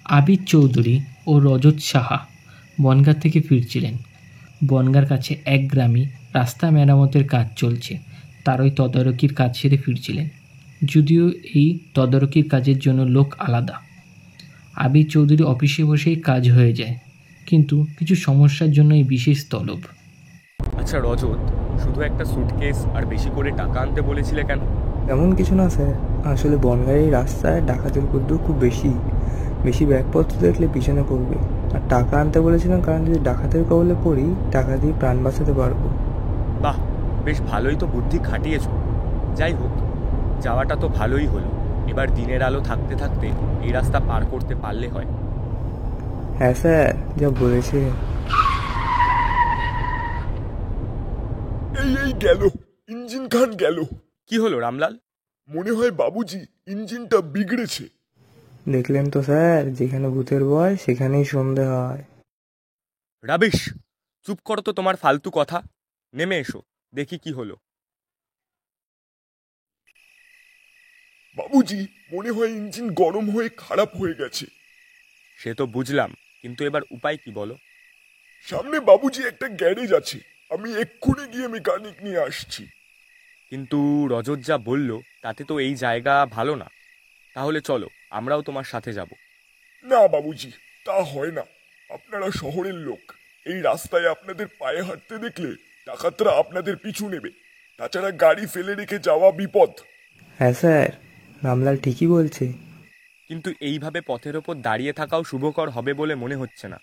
আবির চৌধুরী ও রজত সাহা বনগাঁ থেকে ফিরছিলেন। বনগাঁর কাছে এক গ্রামে রাস্তা মেরামতের কাজ চলছে, তারই তদারকির কাজ সেরে ফিরছিলেন। যদিও এই তদারকির কাজের জন্য লোক আলাদা। আবির চৌধুরী অফিসে বসেই কাজ হয়ে যায়, কিন্তু কিছু সমস্যার জন্য এই বিশেষ তলব। আচ্ছা রজত, শুধু একটা সুটকেস আর বেশি করে টাকা আনতে বলেছিলে কেন? এমন কিছু না স্যার, আসলে বনগাঁয়ের রাস্তায় ডাকাতের উপদ্রব খুব বেশি বেশি ব্যাগপত্র দেখলে পিছনে পড়বে। আর টাকা আনতে বলেছিলাম কারণ যদি ডাকাতের কবলে পড়ি টাকা দিয়ে প্রাণ বাঁচাতে পারবো। বাহ, বেশ ভালোই তো বুদ্ধি খাটিয়েছ। যাই হোক, যাওয়াটা তো ভালোই হলো। এবার দিনের আলো থাকতে থাকতে এই রাস্তা পার করতে পারলে হয়। হ্যাঁ স্যার, যা বলেছে। এই গেল, ইঞ্জিন খান গেল। কি হলো রামলাল? মনে হয় বাবুজি ইঞ্জিনটা বিগড়েছে। দেখলেন তো স্যার, যেখানে ভূতের ভয় সেখানেই সন্ধে হয়। রাবিশ, চুপ করো তো তোমার ফালতু কথা। নেমে এসো, দেখি কি হলো। বাবুজি, মনে হয় ইঞ্জিন গরম হয়ে খারাপ হয়ে গেছে। সে তো বুঝলাম, কিন্তু এবার উপায় কি বলো? সামনে বাবুজি একটা গ্যারেজ আছে, আমি এক্ষুনি গিয়ে মেকানিক নিয়ে আসছি। কিন্তু রজত যা বলল তাতে তো এই জায়গা ভালো না। তাহলে চলো, আমরাও তোমার সাথে যাব। না বাবুজি, তা হয় না। আপনারা শহরের লোক, এই রাস্তায় আপনাদের পায়ে হাঁটতে দেখলে ডাকাতরা আপনাদের পিছু নেবে। তাছাড়া গাড়ি ফেলে রেখে যাওয়া বিপদ। হ্যাঁ স্যার, রামলাল ঠিকই বলছে। কিন্তু এইভাবে পথের ওপর দাঁড়িয়ে থাকাও শুভকর হবে বলে মনে হচ্ছে না।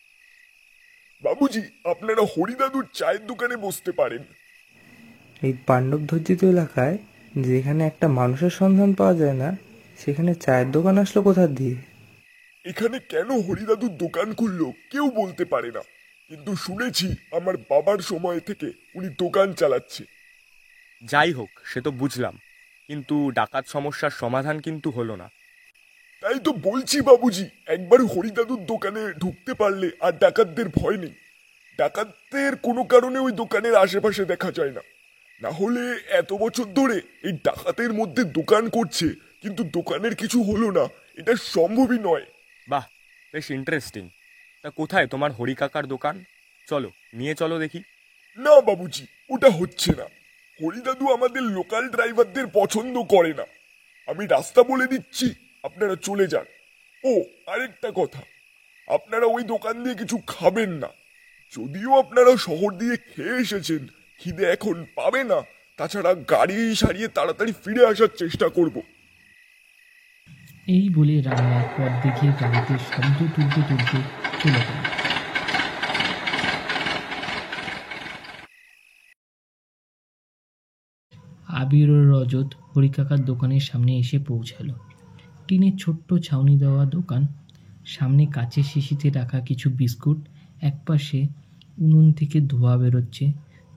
বাবুজি, আপনারা হরিদাদুর চায়ের দোকানে বসতে পারেন। এই পাণ্ডব ধর্জিত এলাকায় যেখানে একটা মানুষের সন্ধান পাওয়া যায় না, সেখানে চায়ের দোকান আসলো কোথা দিয়ে? এখানে কেন হরিদাদুর দোকান খুললো কেউ বলতে পারে না, কিন্তু শুনেছি আমার বাবার সময় থেকে উনি দোকান চালাচ্ছে। যাই হোক, সে তো বুঝলাম, কিন্তু ডাকাত সমস্যার সমাধান কিন্তু হলো না। তাই তো বলছি বাবুজি, একবার হরিদাদুর দোকানে ঢুকতে পারলে আর ডাকাতদের ভয় নেই। ডাকাতদের কোনো কারণে ওই দোকানের আশেপাশে দেখা যায় না। না হলে এত বছর ধরে এই ডাকাতের মধ্যে দোকান করছে, কিন্তু দোকানের কিছু হলো না, এটা সম্ভবই নয়। বাহ, বেশ ইন্টারেস্টিং। তা কোথায় তোমার হরিকাকার দোকান? চলো, নিয়ে চলো দেখি। না বাবুজি, ওটা হচ্ছে না। হরিদাদু আমাদের লোকাল ড্রাইভারদের পছন্দ করে না। আমি রাস্তা বলে দিচ্ছি, আপনারা চলে যান। ও, আরেকটা কথা, আপনারা ওই দোকান দিয়ে কিছু খাবেন না। যদিও আপনারা শহর দিয়ে খেয়ে এসেছেন, খিদে এখন পাবে না। তাছাড়া গাড়ি সারিয়ে তাড়াতাড়ি ফিরে আসার চেষ্টা করব। এই বলে রামলাল পথ দেখিয়ে গাড়িতে শব্দ তুলতে তুলতে চলে গেল। আবির ও রজত হরিকাকার দোকানের সামনে এসে পৌঁছালো। টিনের ছোট্ট ছাউনি দেওয়া দোকান, সামনে কাচের শিশিতে রাখা কিছু বিস্কুট, একপাশে উনুন থেকে ধোঁয়া বেরোচ্ছে,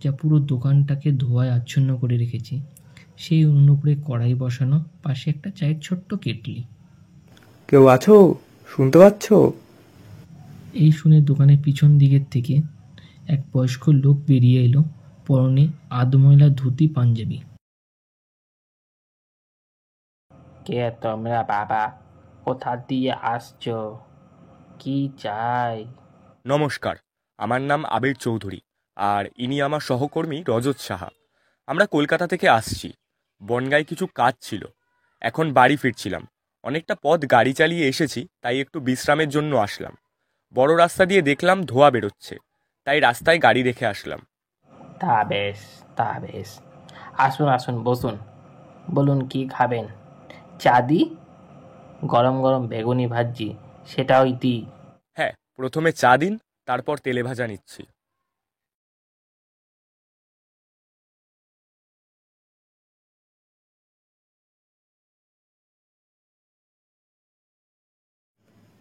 যা পুরো দোকানটাকে ধোঁয়ায় আচ্ছন্ন করে রেখেছে। সেই উনুন উপরে কড়াই বসানো, পাশে একটা চায়ের ছোট্ট কেটলি। কেউ আছো? শুনতে পাচ্ছ? এই শুনে দোকানের পিছন দিকের থেকে এক বয়স্ক লোক বেরিয়ে এলো, পরনে আধময়লা ধুতি পাঞ্জাবি। কে তোমরা বাবা? কোথা দিয়ে আসছো? কি চাই? নমস্কার, আমার নাম আবির চৌধুরী, আর ইনি আমার সহকর্মী রজত সাহা। আমরা কলকাতা থেকে আসছি। বনগাঁয় কিছু কাজ ছিল, এখন বাড়ি ফিরছিলাম। অনেকটা পথ গাড়ি চালিয়ে এসেছি, তাই একটু বিশ্রামের জন্য আসলাম। বড় রাস্তা দিয়ে দেখলাম ধোঁয়া বেরোচ্ছে, তাই রাস্তায় গাড়ি রেখে আসলাম। তা বেশ। আসুন আসুন, বসুন। বলুন কি খাবেন? চা দি? গরম গরম বেগুনি ভাজি, সেটাও দি? হ্যাঁ, প্রথমে চা দিন, তারপর তেলে ভাজা নিচ্ছি।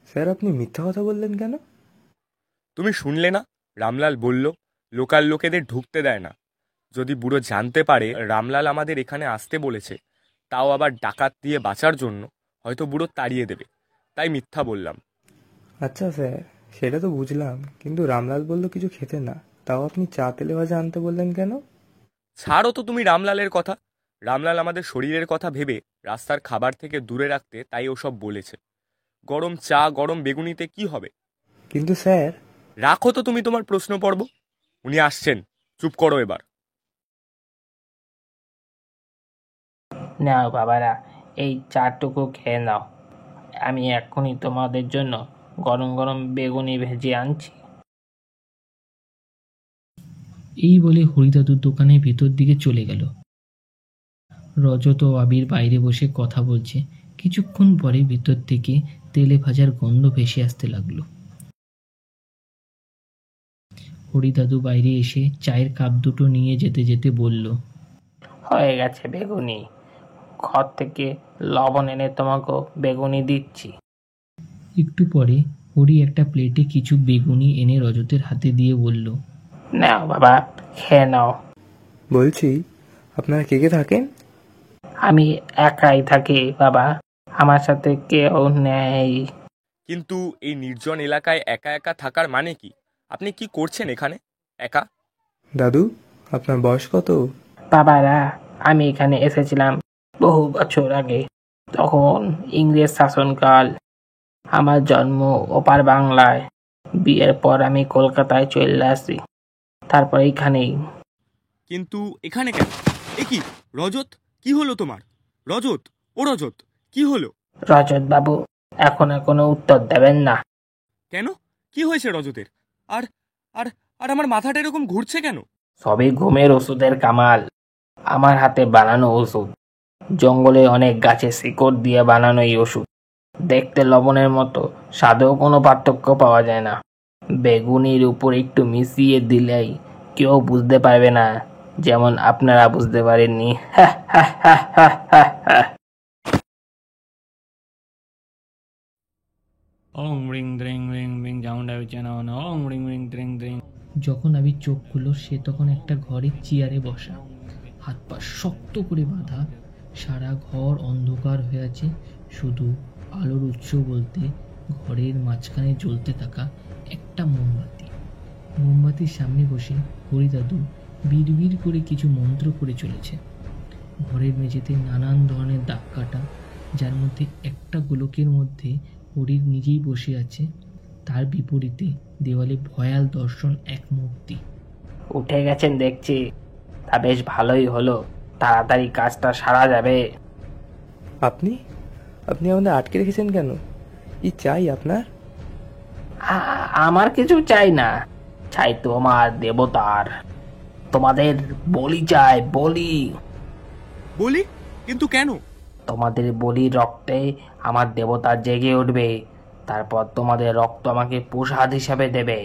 স্যার, আপনি মিথ্যা কথা বললেন কেন? তুমি শুনলে না? রামলাল বলল লোকাল লোকেদের ঢুকতে দেয় না। যদি বুড়ো জানতে পারে রামলাল আমাদের এখানে আসতে বলেছে, তাও আবার ডাকাত দিয়ে বাঁচার জন্য, হয়তো বুড়ো তাড়িয়ে দেবে। তাই মিথ্যা বললাম। আচ্ছা স্যার, সেটা তো বুঝলাম, কিন্তু রামলাল বলল কিছু খেতে না, তাও আপনি চা তেলে ভাজা আনতে বললেন কেন? ছাড়ো তো তুমি রামলালের কথা। রামলাল আমাদের শরীরের কথা ভেবে রাস্তার খাবার থেকে দূরে রাখতে তাই ওসব বলেছে। গরম চা গরম বেগুনিতে কি হবে? কিন্তু স্যার, রাখো তো তুমি তোমার প্রশ্ন পর্ব। উনি আসছেন, চুপ করো এবার। নাও বাবারা, এই চাটুকু খেয়ে নাও। আমি এক্ষুনি তোমাদের জন্য গরম গরম বেগুনি ভেজে আনছি। এই বলে হরিদাদুর দোকানের ভেতর দিকে চলে গেল। রজত ও আবির বাইরে বসে কথা বলছে। কিছুক্ষণ পরে ভিতর থেকে তেলে ভাজার গন্ধ ভেসে আসতে লাগলো। হরিদাদু বাইরে এসে চায়ের কাপ দুটো নিয়ে যেতে যেতে বলল, হয়ে গেছে বেগুনি, ঘর থেকে লবণ এনে তোমাকে বেগুনি দিচ্ছি। একটু পরে হরি একটা প্লেটে কিছু বেগুনি এনে রজতের হাতে দিয়ে বলল, নাও বাবা, খেয়ে নাও। বলছি আপনারা কে কে থাকেন? আমি একাই থাকি বাবা, আমার সাথে কেউ নেই। কিন্তু এই নির্জন এলাকায় একা একা থাকার মানে কি? আপনি কি করছেন এখানে একা? দাদু, আপনার বয়স কত? বাবারা, আমি এখানে এসেছিলাম বহু বছর আগে। তখন ইংরেজ শাসনকাল। আমার জন্ম ওপার বাংলায়। বিয়ের পর আমি কলকাতায় চলে আসি, তারপর এইখানেই। কিন্তু এখানে কেন? এ কি রজত, কি হলো তোমার? রজত, ও রজত, কি হলো? রজত বাবু, এখন আর কোনো উত্তর দেবেন না। কেন, কি হয়েছে রজতের? আর আর আর আমার মাথাটা এরকম ঘুরছে কেন? সবই ঘুমের ওষুধের কামাল। আমার হাতে বানানো ওষুধ। জঙ্গলে অনেক গাছে শিকড় দিয়ে বানানো এই ওষুধ। দেখতে লবণের মতো, স্বাদেও কোনো পার্থক্য পাওয়া যায় না। বেগুনির উপর একটু মিশিয়ে দিলেই কেউ বুঝতে পারবে না, যেমন আপনারা বুঝতে পারেননি। ওং রিং দ্রিং রিং রিং জাউন্ডা বিছানা ওং রিং রিং দ্রিং দ্রিং। যখন আবির চোখ খুলল, সে তখন একটা ঘরের চেয়ারে বসা, হাত পা শক্ত করে বাঁধা। সারা ঘর অন্ধকার হয়ে আছে, শুধু আলোর উৎস বলতে ঘরের মাঝখানে জ্বলতে থাকা একটা মোমবাতি। মোমবাতির সামনে বসে হরিদাদু বিড়বিড় করে কিছু মন্ত্র করে চলেছে। ঘরের মেঝেতে নানান ধরনের দাগ কাটা, যার মধ্যে একটা গোলকের মধ্যে হরির নিজেই বসে আছে। তার বিপরীতে দেওয়ালে ভয়াল দর্শন এক মূর্তি। উঠে গেছেন দেখছি, তা বেশ ভালোই হলো। তাড়াতাড়ি কাজটা সারা যাবে। আপনি আপনি আমাদের আটকে রেখেছেন কেন? কি চাই আপনার? আমার কিছু চাই না, চাই তোমার দেবতার। তোমাদের বলি চাই, বলি। বলি? কিন্তু কেন? তোমাদের বলির রক্তে আমার দেবতা জেগে উঠবে। তারপর তোমাদের রক্ত আমাকে প্রসাদ হিসাবে দেবে।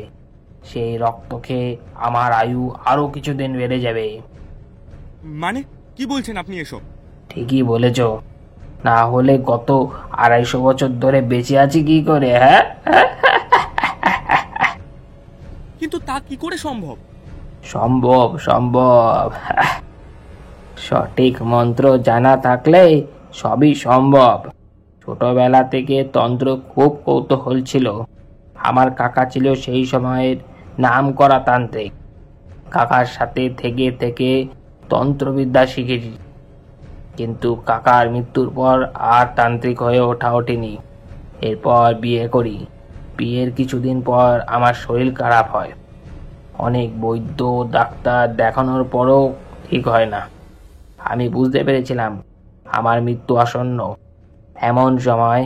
সেই রক্ত খেয়ে আমার আয়ু আরো কিছুদিন বেড়ে যাবে। মানে কি বলছেন আপনি এসব? ঠিকই বলেছ, না হলে গত 250 বছর ধরে বেঁচে আছি কি করে? হ্যাঁ, কিন্তু তা কি করে সম্ভব? সম্ভব সম্ভব। সঠিক মন্ত্র জানা থাকলে সবই সম্ভব। ছোটবেলা থেকে তন্ত্র খুব কৌতূহল ছিল। আমার কাকা ছিল সেই সময়ের নামকরা তান্ত্রিক। কাকার সাথে থেকে থেকে তন্ত্রবিদ্যা শিখেছি, কিন্তু কাকার মৃত্যুর পর আর তান্ত্রিক হয়ে ওঠেনি। এরপর বিয়ে করি। বিয়ের কিছুদিন পর আমার শরীর খারাপ হয়। অনেক বৈদ্য ডাক্তার দেখানোর পরও ঠিক হয় না। আমি বুঝতে পেরেছিলাম আমার মৃত্যু আসন্ন। এমন সময়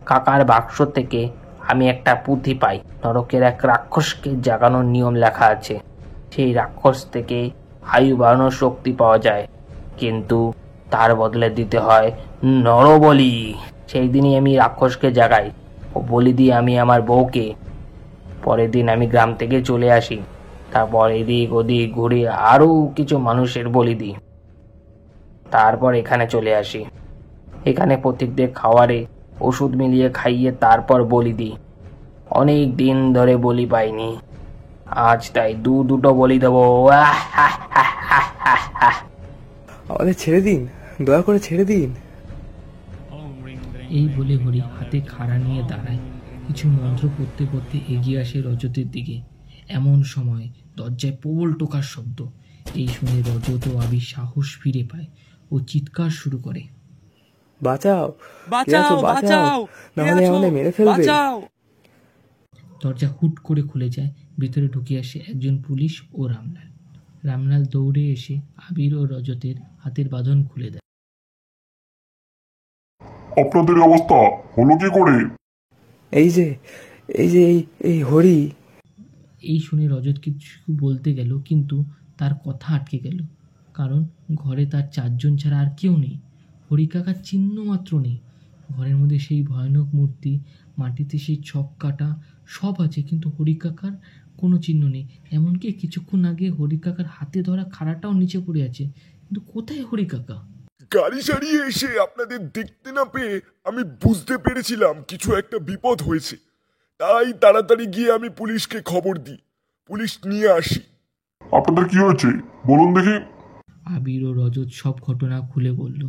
কাকার বাক্স থেকে আমি একটা পুঁথি পাই। নরকের এক রাক্ষসকে জাগানোর নিয়ম লেখা আছে। সেই রাক্ষস থেকে আয়ু বাড়ানোর শক্তি পাওয়া যায়, কিন্তু তার বদলে দিতে হয় নরবলি। সেই দিনই আমি রাক্ষসকে জাগাই ও বলি দিই আমি আমার বউকে। পরের দিন আমি গ্রাম থেকে চলে আসি। তারপর এদিক ওদিক ঘুরে আরও কিছু মানুষের বলি দিই। তারপর এখানে চলে আসি। এখানে প্রত্যেকদের খাওয়ারে ওষুধ মিলিয়ে খাইয়ে তারপর বলি দিই। অনেক দিন ধরে বলি পাইনি, আজ তাই দুটো বলি দেবো। আমাদের ছেড়ে দিন, দয়া করে ছেড়ে দিন। এই বলে হরি হাতে খাড়া নিয়ে দাঁড়ায়। কিছু মন্ত্র পড়তে পড়তে এগিয়ে আসে রজতের দিকে। এমন সময় দরজায় প্রবল টোকার শব্দ। এই শুনে রজত ও আবির সাহস ফিরে পায় ও চিৎকার শুরু করে। বাঁচাও, কে বাঁচাও আছো? বাঁচাও, কে নাহলে আছো? আমাদের মেরে ফেলবে। বাঁচাও। দরজা হুট করে খুলে যায়। ভিতরে ঢুকে আসে একজন পুলিশ ও রামলাল। রামলাল দৌড়ে এসে আবির ও রজতের হাতের বাঁধন খুলে দেয়। আপনাদের অবস্থা হলো কি করে? এই যে এই যে এই এই হরি। এই শুনে রজত কিছু বলতে গেল, কিন্তু তার কথা আটকে গেল, কারণ ঘরে তার 4 জন ছাড়া আর কেউ নেই। হরি কাকার চিহ্ন মাত্র নেই। ঘরের মধ্যে সেই ভয়ানক মূর্তি, মাটিতে সেই ছক কাটা সব আছে, কিন্তু হরি কাকার কোনো চিহ্ন নেই। এমনকি কিছুক্ষণ আগে হরি কাকার হাতে ধরা খাড়াটাও নিচে পড়ে আছে, কিন্তু কোথায় হরি কাকা? গাড়ি সারিয়ে এসে আপনাদের দেখতে না পেয়ে আমি বুঝতে পেরেছিলাম কিছু একটা বিপদ হয়েছে, তাই তাড়াতাড়ি গিয়ে আমি পুলিশকে খবর দিই, পুলিশ নিয়ে আসি। আপনাদের কি হয়েছে বলুন দেখি। আবির ও রজত সব ঘটনা খুলে বলল।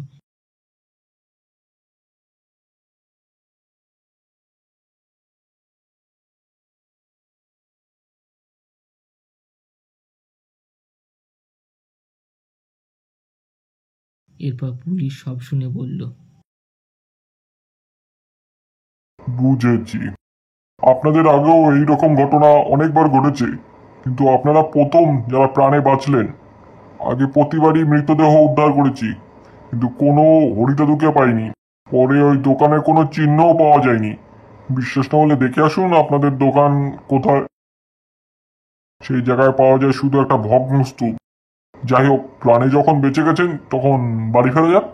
এরপর পুলিশ সব শুনে বলল, বুঝেছি, আপনাদের আগেও এইরকম ঘটনা অনেকবার ঘটেছে, কিন্তু আপনারা প্রথম যারা প্রাণে বাঁচলেন। আগে প্রতিবারই মৃতদেহ উদ্ধার করেছি, কিন্তু কোনো হরিদাদুকে পাইনি। পরে ওই দোকানের কোনো চিহ্নও পাওয়া যায়নি। বিশ্বাস না হলে দেখে আসুন আপনাদের দোকান কোথায়। সেই জায়গায় পাওয়া যায় শুধু একটা ভগ্ন স্তূপ। যাই হোক, প্রাণে যখন বেঁচে গেছেন তখন বাড়ি ফেরা যাক।